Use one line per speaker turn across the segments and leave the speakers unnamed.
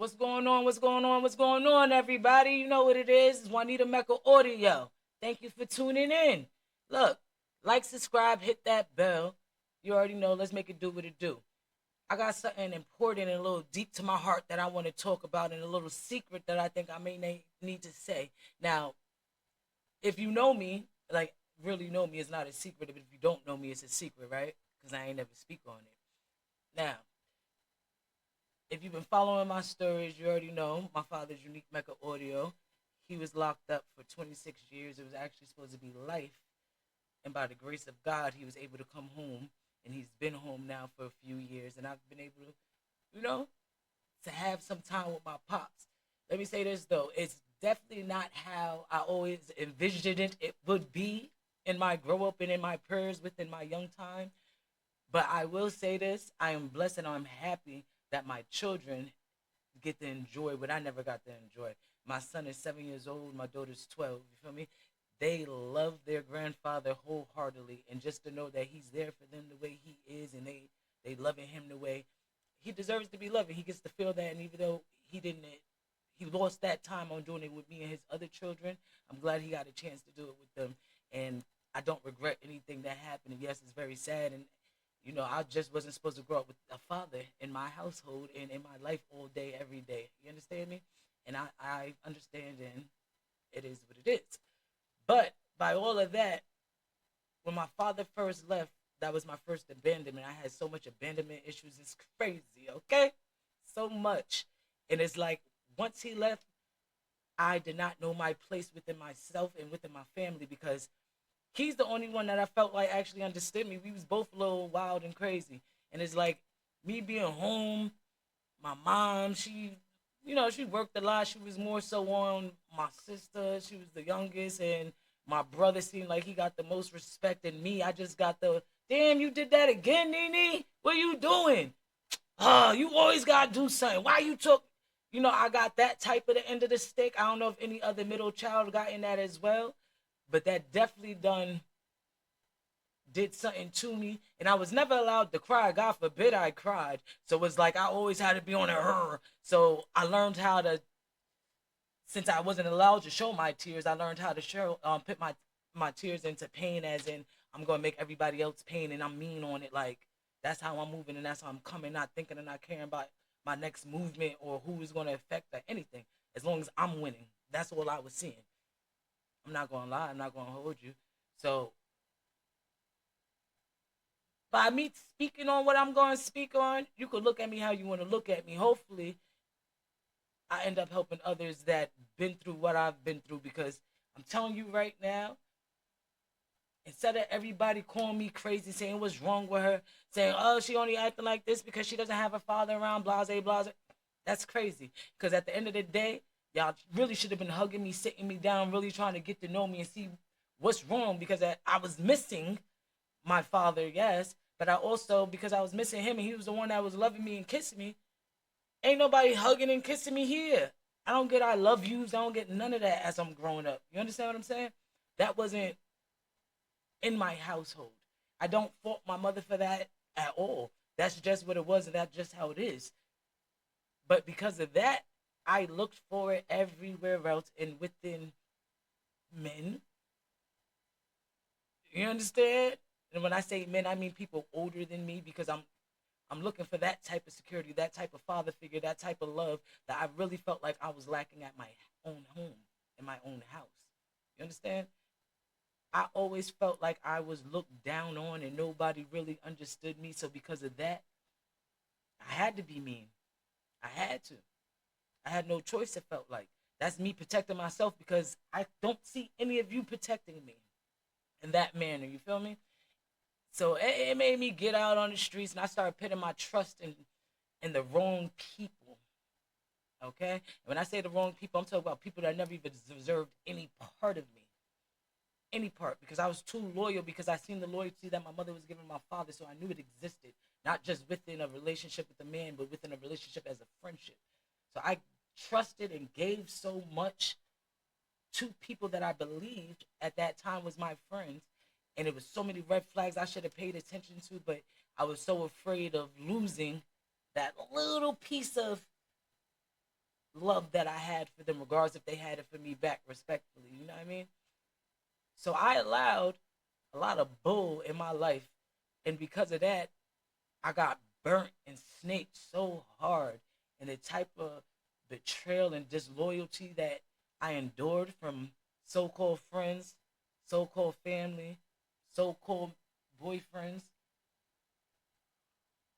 What's going on? What's going on? What's going on, everybody? You know what it is. It's Juanita Mecca Audio. Thank you for tuning in. Look, like, subscribe, hit that bell. You already know. Let's make it do what it do. I got something important and a little deep to my heart that I want to talk about, and a little secret that I think I may need to say. Now, if you know me, like really know me, it's not a secret. But if you don't know me, it's a secret, right? Because I ain't never speak on it. Now, if you've been following my stories, you already know my father's Unique Mecca Audio. He was locked up for 26 years. It was actually supposed to be life. And by the grace of God, he was able to come home. And he's been home now for a few years. And I've been able to, you know, to have some time with my pops. Let me say this, though. It's definitely not how I always envisioned it would be in my grow up and in my prayers within my young time. But I will say this, I am blessed and I'm happy that my children get to enjoy what I never got to enjoy. My son is 7 years old. My daughter's 12. You feel me? They love their grandfather wholeheartedly, and just to know that he's there for them the way he is, and they loving him the way he deserves to be loved. He gets to feel that, and even though he lost that time on doing it with me and his other children, I'm glad he got a chance to do it with them, and I don't regret anything that happened. And yes, it's very sad, and I just wasn't supposed to grow up with a father in my household and in my life all day, every day. You understand me? And I understand, and it is what it is. But by all of that, when my father first left, that was my first abandonment. I had so much abandonment issues. It's crazy, okay? So much. And it's like, once he left, I did not know my place within myself and within my family because he's the only one that I felt like actually understood me. We was both a little wild and crazy. And it's like me being home, my mom, she worked a lot. She was more so on my sister. She was the youngest, and my brother seemed like he got the most respect. And me, I just got the damn. You did that again, Nene. What you doing? Oh, you always gotta do something. Why you took? I got that type of the end of the stick. I don't know if any other middle child got in that as well, but that definitely did something to me, and I was never allowed to cry. God forbid I cried. So it was like I always had to be on her. So I learned how to, since I wasn't allowed to show my tears, I learned how to show put my tears into pain, as in I'm gonna make everybody else pain, and I'm mean on it. Like that's how I'm moving, and that's how I'm coming, not thinking and not caring about my next movement or who is gonna affect or anything. As long as I'm winning, that's all I was seeing. I'm not gonna lie. I'm not gonna hold you. So by me speaking on what I'm going to speak on, you could look at me how you want to look at me. Hopefully, I end up helping others that been through what I've been through, because I'm telling you right now, instead of everybody calling me crazy, saying what's wrong with her, saying, oh, she only acting like this because she doesn't have her father around, blase, blase. That's crazy. Because at the end of the day, y'all really should have been hugging me, sitting me down, really trying to get to know me and see what's wrong, because I was missing my father, yes, but I also, because I was missing him and he was the one that was loving me and kissing me, ain't nobody hugging and kissing me here. I don't get I love yous. I don't get none of that as I'm growing up. You understand what I'm saying? That wasn't in my household. I don't fault my mother for that at all. That's just what it was, and that's just how it is. But because of that, I looked for it everywhere else and within men. You understand? And when I say men, I mean people older than me, because I'm looking for that type of security, that type of father figure, that type of love that I really felt like I was lacking at my own home, in my own house. You understand? I always felt like I was looked down on and nobody really understood me. So because of that, I had to be mean. I had to. I had no choice, it felt like. That's me protecting myself, because I don't see any of you protecting me in that manner. You feel me? So it made me get out on the streets, and I started putting my trust in the wrong people. Okay? And when I say the wrong people, I'm talking about people that never even deserved any part of me. Any part. Because I was too loyal, because I seen the loyalty that my mother was giving my father, so I knew it existed. Not just within a relationship with a man, but within a relationship as a friendship. So I trusted and gave so much to people that I believed at that time was my friends. And it was so many red flags I should have paid attention to, but I was so afraid of losing that little piece of love that I had for them, regardless if they had it for me back respectfully. You know what I mean? So I allowed a lot of bull in my life, and because of that, I got burnt and snaked so hard, and the type of betrayal and disloyalty that I endured from so-called friends, so-called family, so-called boyfriends,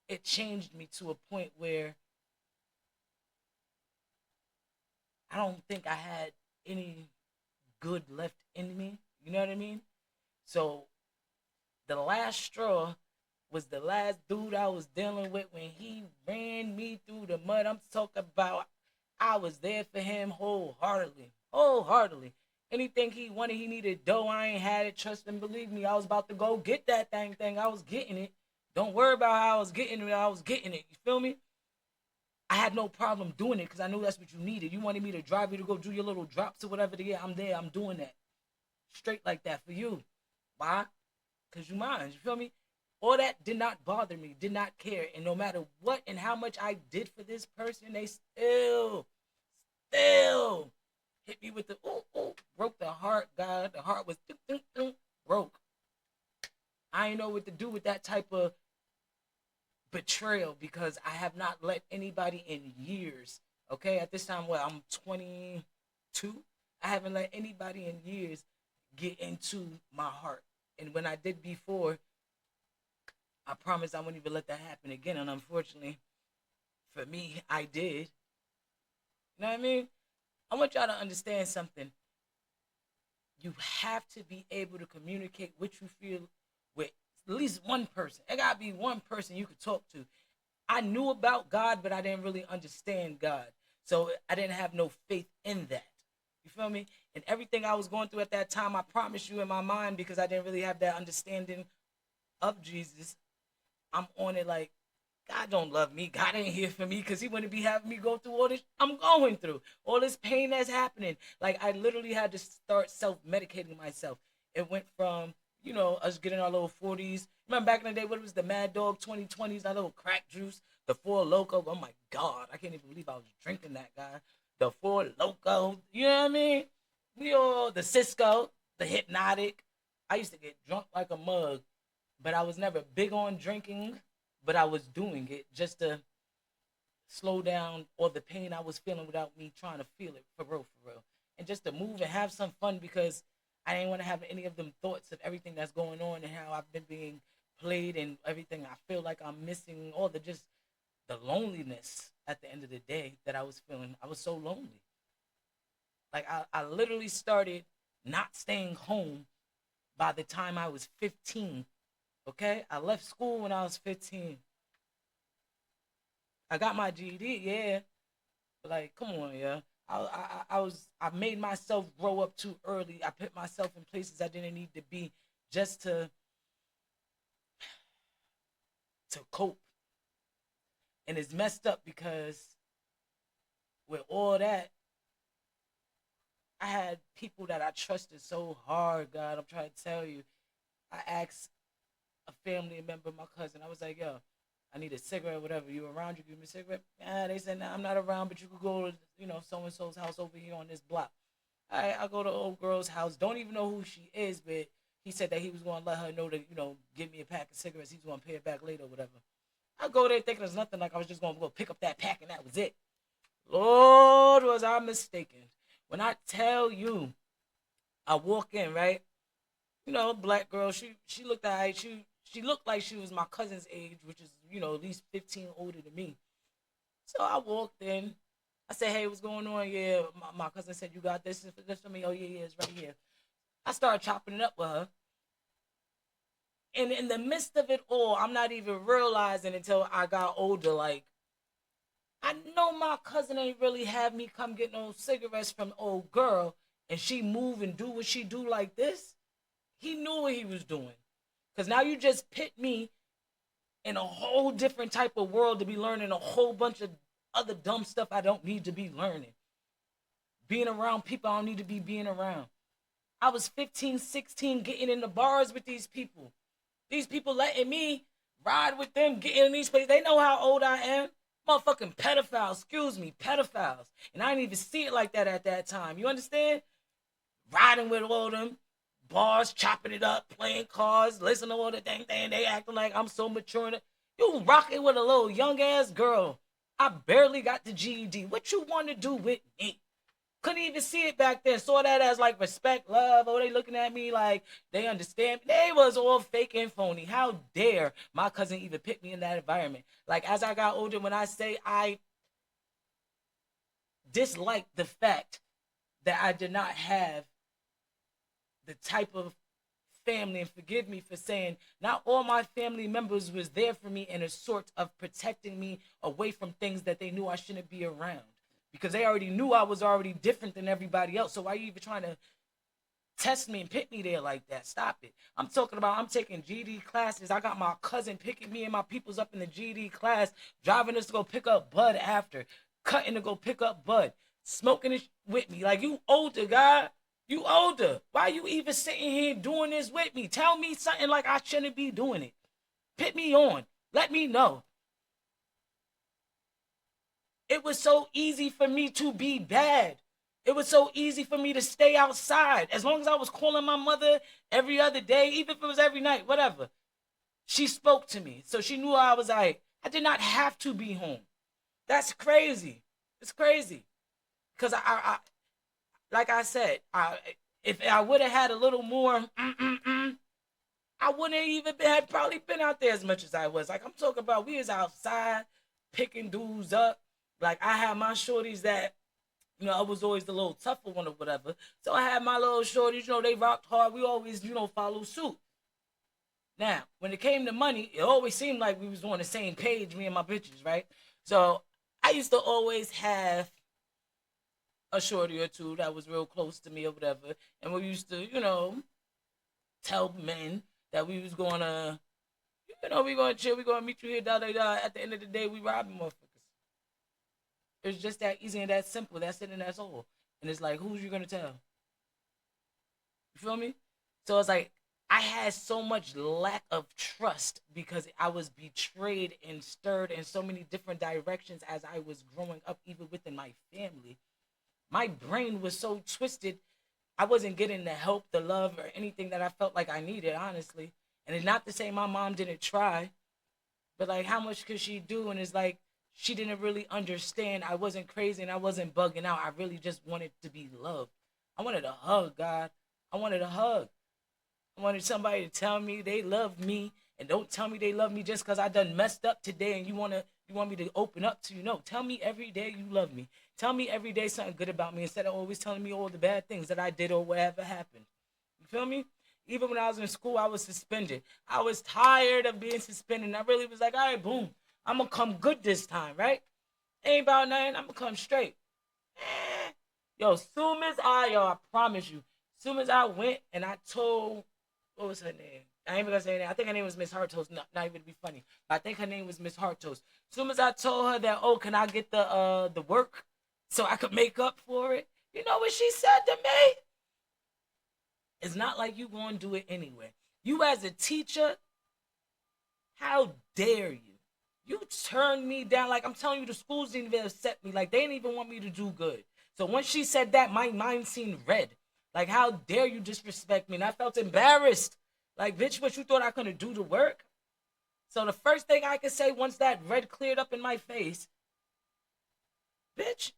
it changed me to a point where I don't think I had any good left in me. You know what I mean? So the last straw was the last dude I was dealing with when he ran me through the mud. I'm talking about I was there for him wholeheartedly. Wholeheartedly. Anything he wanted, he needed dough. I ain't had it. Trust and believe me, I was about to go get that thing. I was getting it. Don't worry about how I was getting it. I was getting it. You feel me? I had no problem doing it because I knew that's what you needed. You wanted me to drive you to go do your little drops or whatever. Yeah, I'm there. I'm doing that. Straight like that for you. Why? Because you mine. You feel me? All that did not bother me, did not care. And no matter what and how much I did for this person, they still hit me with the ooh, broke the heart, God. The heart was broke. I ain't know what to do with that type of betrayal because I have not let anybody in years. Okay, at this time, I'm 22. I haven't let anybody in years get into my heart. And when I did before, I promised I wouldn't even let that happen again. And unfortunately, for me, I did. You know what I mean? I want y'all to understand something. You have to be able to communicate what you feel with at least one person. It gotta be one person you could talk to. I knew about God, but I didn't really understand God. So I didn't have no faith in that. You feel me? And everything I was going through at that time, I promise you in my mind, because I didn't really have that understanding of Jesus, I'm on it like, God don't love me. God ain't here for me because he wouldn't be having me go through all this I'm going through, all this pain that's happening. Like I literally had to start self-medicating myself. It went from, us getting our little 40s. Remember back in the day, what was the Mad Dog 2020s, that little crack juice, the Four Loco. Oh my God, I can't even believe I was drinking that, guy. The Four Loco, you know what I mean? We all, the Cisco, the Hypnotic. I used to get drunk like a mug, but I was never big on drinking, but I was doing it just to slow down all the pain I was feeling without me trying to feel it for real, for real. And just to move and have some fun because I didn't want to have any of them thoughts of everything that's going on and how I've been being played and everything. I feel like I'm missing all the loneliness at the end of the day that I was feeling. I was so lonely. Like I literally started not staying home by the time I was 15. Okay? I left school when I was 15. I got my GED, yeah. But like, come on, yeah. I made myself grow up too early. I put myself in places I didn't need to be just to cope. And it's messed up because with all that, I had people that I trusted so hard, God. I'm trying to tell you. I asked a family member, my cousin, I was like, yo, I need a cigarette, whatever. You around? You give me a cigarette? Yeah, they said, nah, I'm not around, but you could go to, so and so's house over here on this block. I go to old girl's house. Don't even know who she is, but he said that he was going to let her know to, give me a pack of cigarettes. He's going to pay it back later, whatever. I go there thinking there's nothing, like I was just going to go pick up that pack and that was it. Lord, was I mistaken. When I tell you, I walk in, right? Black girl. She looked like she looked like she was my cousin's age, which is at least 15 older than me. So I walked in. I said, "Hey, what's going on?" Yeah, my cousin said, "You got this for me." Oh yeah, yeah, it's right here. I started chopping it up with her, and in the midst of it all, I'm not even realizing until I got older. Like I know my cousin ain't really have me come get no cigarettes from old girl, and she move and do what she do like this. He knew what he was doing. Because now you just pit me in a whole different type of world to be learning a whole bunch of other dumb stuff I don't need to be learning. Being around people I don't need to be being around. I was 15, 16, getting in the bars with these people. These people letting me ride with them, getting in these places. They know how old I am. Motherfucking pedophiles, excuse me, pedophiles. And I didn't even see it like that at that time. You understand? Riding with all them bars, chopping it up, playing cards, listening to all the thing. They acting like I'm so mature. You rocking with a little young ass girl. I barely got the GED. What you want to do with me? Couldn't even see it back then. Saw that as like respect, love. Oh, they looking at me like they understand. They was all fake and phony. How dare my cousin even pick me in that environment? Like as I got older, when I say I disliked the fact that I did not have the type of family, and forgive me for saying not all my family members was there for me in a sort of protecting me away from things that they knew I shouldn't be around, because they already knew I was already different than everybody else. So why are you even trying to test me and pit me there like that? Stop it. I'm talking about I'm taking GD classes. I got my cousin picking me and my peoples up in the GD class, driving us to go pick up Bud after, cutting to go pick up Bud, smoking it with me. Like, you older, guy. You older. Why you even sitting here doing this with me? Tell me something like I shouldn't be doing it. Pit me on. Let me know. It was so easy for me to be bad. It was so easy for me to stay outside. As long as I was calling my mother every other day, even if it was every night, whatever. She spoke to me. So she knew I was like, I did not have to be home. That's crazy. It's crazy. Because like I said, if I would have had a little more, I wouldn't even had probably been out there as much as I was. Like, I'm talking about, we was outside picking dudes up. Like, I had my shorties that, I was always the little tougher one or whatever. So I had my little shorties, they rocked hard. We always, follow suit. Now, when it came to money, it always seemed like we was on the same page, me and my bitches, right? So I used to always have a shorty or two that was real close to me or whatever. And we used to, tell men that we was gonna, we gonna chill, we gonna meet you here, da da da. At the end of the day, we robbing motherfuckers. It's just that easy and that simple. That's it and that's all. And it's like, who's you gonna tell? You feel me? So it's like I had so much lack of trust because I was betrayed and stirred in so many different directions as I was growing up, even within my family. My brain was so twisted. I wasn't getting the help, the love, or anything that I felt like I needed, honestly. And it's not to say my mom didn't try, but like, how much could she do? And it's like, she didn't really understand. I wasn't crazy and I wasn't bugging out. I really just wanted to be loved. I wanted a hug, God. I wanted a hug. I wanted somebody to tell me they love me, and don't tell me they love me just because I done messed up today and you want me to open up to you. No, tell me every day you love me. Tell me every day something good about me instead of always telling me all the bad things that I did or whatever happened. You feel me? Even when I was in school, I was suspended. I was tired of being suspended. And I really was like, all right, boom, I'm going to come good this time, right? Ain't about nothing. I'm going to come straight. Yo, I promise you, soon as I went and I told, what was her name? I ain't even gonna say that. I think her name was Miss Hartos. Not even to be funny, but I think her name was Miss Hartos. Soon as I told her that, oh, can I get the work so I could make up for it? You know what she said to me? It's not like you gonna do it anyway. You as a teacher, how dare you? You turned me down. Like, I'm telling you, the schools didn't even accept me. Like, they didn't even want me to do good. So once she said that, my mind seemed red. Like, how dare you disrespect me? And I felt embarrassed. Like, bitch, what, you thought I couldn't do the work? So the first thing I could say once that red cleared up in my face, bitch,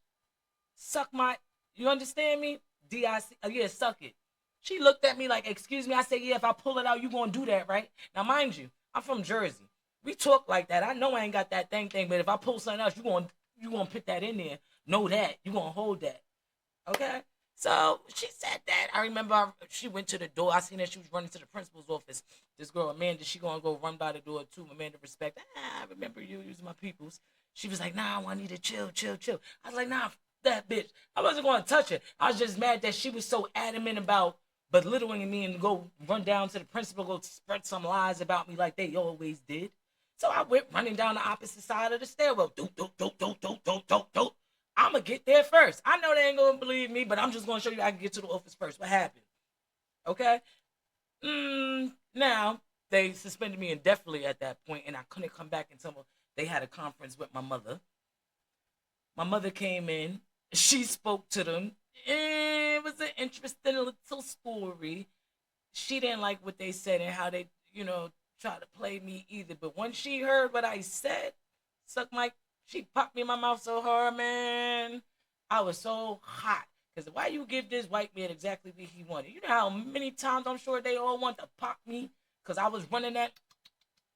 suck my, you understand me? D-I-C, yeah, suck it. She looked at me like, excuse me. I said, yeah, if I pull it out, you gonna do that, right? Now, mind you, I'm from Jersey. We talk like that. I know I ain't got that thing, but if I pull something else, you gonna put that in there. Know that. You gonna hold that. Okay? So she said that. I remember she went to the door. I seen that she was running to the principal's office. This girl, Amanda, she gonna go run by the door too. Amanda, respect. I remember you using my peoples. She was like, nah, I need to chill, chill, chill. I was like, nah, that bitch. I wasn't gonna touch her. I was just mad that she was so adamant about belittling me and go run down to the principal, go spread some lies about me like they always did. So I went running down the opposite side of the stairwell. Doop, doop, doop, doop, doop, doop, doop, doop. I'm going to get there first. I know they ain't going to believe me, but I'm just going to show you I can get to the office first. What happened? Okay? Now, they suspended me indefinitely at that point, and I couldn't come back until they had a conference with my mother. My mother came in. She spoke to them. It was an interesting little story. She didn't like what they said and how they, try to play me either. But when she heard what I said, suck my, she popped me in my mouth so hard, man. I was so hot. Because why you give this white man exactly what he wanted? You know how many times I'm sure they all want to pop me because I was running that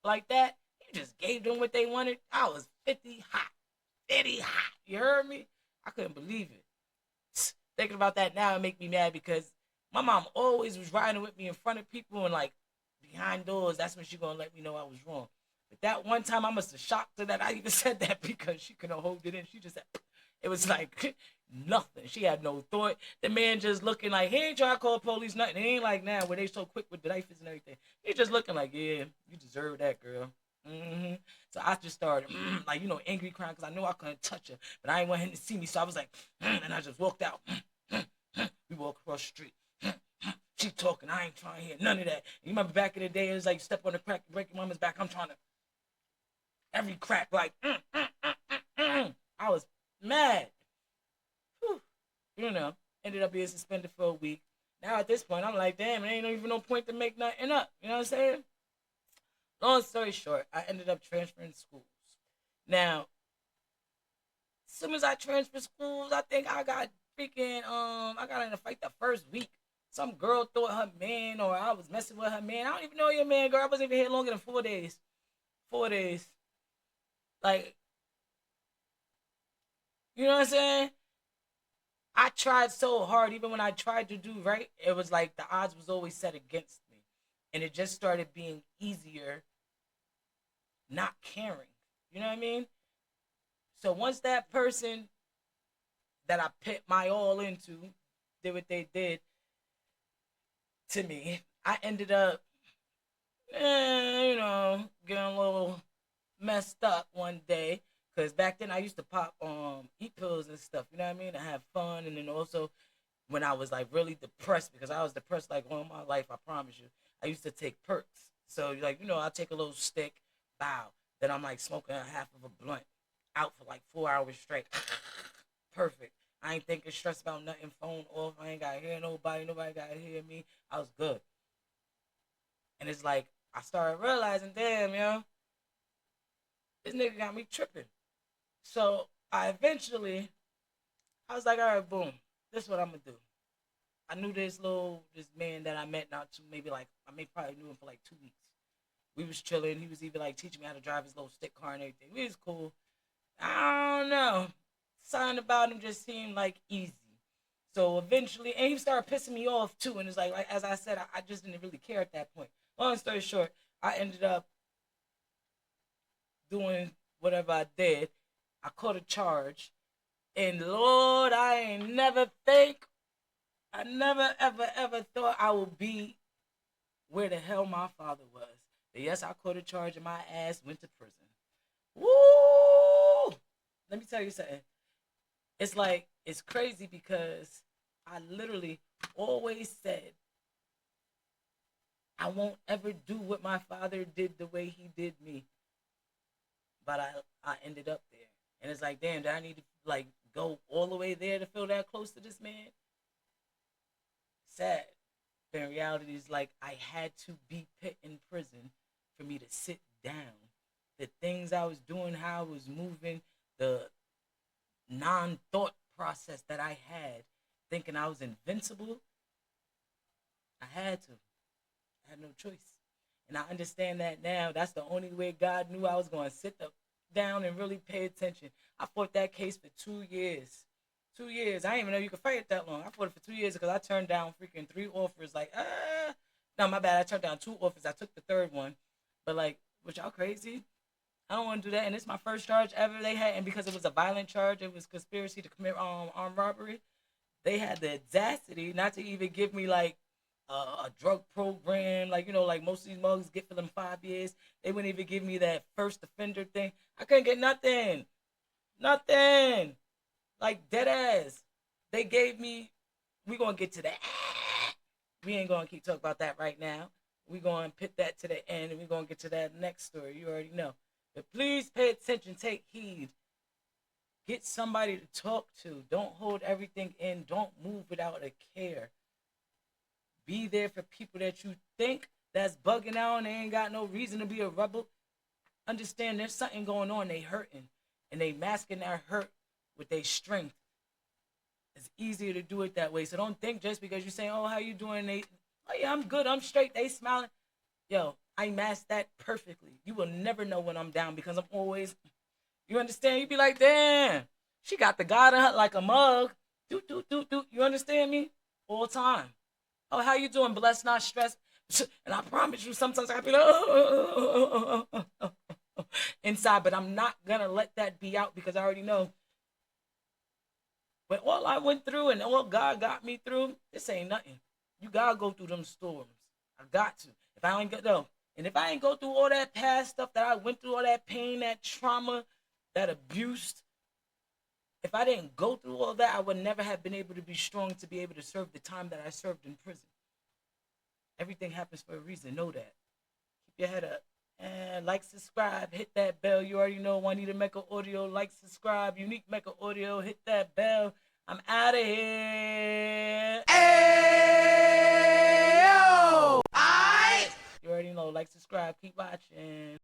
like that? You just gave them what they wanted. I was 50 hot. 50 hot. You heard me? I couldn't believe it. Thinking about that now, it make me mad because my mom always was riding with me in front of people and like behind doors. That's when she gonna let me know I was wrong. But that one time, I must have shocked her that I even said that because she couldn't hold it in. She just said, it was like nothing. She had no thought. The man just looking like he ain't trying to call police nothing. It ain't like now where they so quick with the knives and everything. He just looking like, yeah, you deserve that, girl. So I just started like angry crying because I knew I couldn't touch her, but I didn't want him to see me. So I was like, and I just walked out. We walk across the street. She talking. I ain't trying to hear none of that. You remember back in the day, it was like step on the crack, break your mama's back. I'm trying to every crack like. I was mad. Whew. Ended up being suspended for a week. Now at this point, I'm like, damn, it ain't even no point to make nothing up. You know what I'm saying? Long story short, I ended up transferring schools. Now, as soon as I transferred schools, I think I got freaking I got in a fight the first week. Some girl thought her man or I was messing with her man. I don't even know your man, girl. I wasn't even here longer than 4 days. 4 days. Like, you know what I'm saying? I tried so hard, even when I tried to do right, it was like the odds was always set against me. And it just started being easier not caring. You know what I mean? So once that person that I put my all into did what they did to me, I ended up, getting a little messed up one day. Cause back then I used to pop eat pills and stuff. You know what I mean? I have fun, and then also when I was like really depressed because I was depressed like all my life. I promise you. I used to take perks. So like I take a little stick, bow. Then I'm like smoking a half of a blunt, out for like 4 hours straight. Perfect. I ain't thinking stress about nothing. Phone off. I ain't gotta hear nobody. Nobody gotta hear me. I was good. And it's like I started realizing, damn, this nigga got me tripping. So I was like, all right, boom. This is what I'm gonna do. I knew this man that I met not too maybe like I may probably knew him for like 2 weeks. We was chilling. He was even like teaching me how to drive his little stick car and everything. We was cool. I don't know. Something about him just seemed like easy. So eventually, and he started pissing me off too. And it's like as I said, I just didn't really care at that point. Long story short, I ended up doing whatever I did. I caught a charge, and Lord, I never ever ever thought I would be where the hell my father was. But yes, I caught a charge, and my ass went to prison. Woo! Let me tell you something. It's like it's crazy because I literally always said I won't ever do what my father did the way he did me. But I ended up there. And it's like, damn, do I need to like go all the way there to feel that close to this man? Sad. But in reality, it's like I had to be put in prison for me to sit down. The things I was doing, how I was moving, the non-thought process that I had, thinking I was invincible, I had to. I had no choice. And I understand that now. That's the only way God knew I was going to down and really pay attention. I fought that case for 2 years. 2 years. I didn't even know you could fight it that long. I fought it for 2 years because I turned down freaking 3 offers. Like, no, my bad. I turned down 2 offers. I took the third one. But like, was y'all crazy? I don't want to do that. And it's my first charge ever they had. And because it was a violent charge, it was conspiracy to commit armed robbery. They had the audacity not to even give me like a drug program, like like most of these mugs get for them 5 years. They wouldn't even give me that first offender thing. I couldn't get nothing, nothing, like dead ass. They gave me. We gonna get to that. We ain't gonna keep talking about that right now. We gonna put that to the end, and we gonna get to that next story. You already know. But please pay attention, take heed. Get somebody to talk to. Don't hold everything in. Don't move without a care. Be there for people that you think that's bugging out and they ain't got no reason to be a rebel. Understand there's something going on. They hurting. And they masking that hurt with their strength. It's easier to do it that way. So don't think just because you're saying, oh, how you doing? They, oh, yeah, I'm good. I'm straight. They smiling. Yo, I mask that perfectly. You will never know when I'm down because I'm always, you understand? You be like, damn, she got the God in her like a mug. Do, do, do, do. You understand me? All the time. Oh, how you doing? Blessed, not stressed. And I promise you, sometimes I be like, inside, but I'm not gonna let that be out because I already know. But all I went through and all God got me through, this ain't nothing. You gotta go through them storms. I got to. If I ain't go though, and if I ain't go through all that past stuff that I went through, all that pain, that trauma, that abuse, if I didn't go through all that, I would never have been able to be strong to be able to serve the time that I served in prison. Everything happens for a reason. Know that. Keep your head up. And like, subscribe, hit that bell. You already know Juanita Mecca Audio. Like, subscribe, Unique Mecca Audio. Hit that bell. I'm out of here. Hey, yo! You already know. Like, subscribe, keep watching.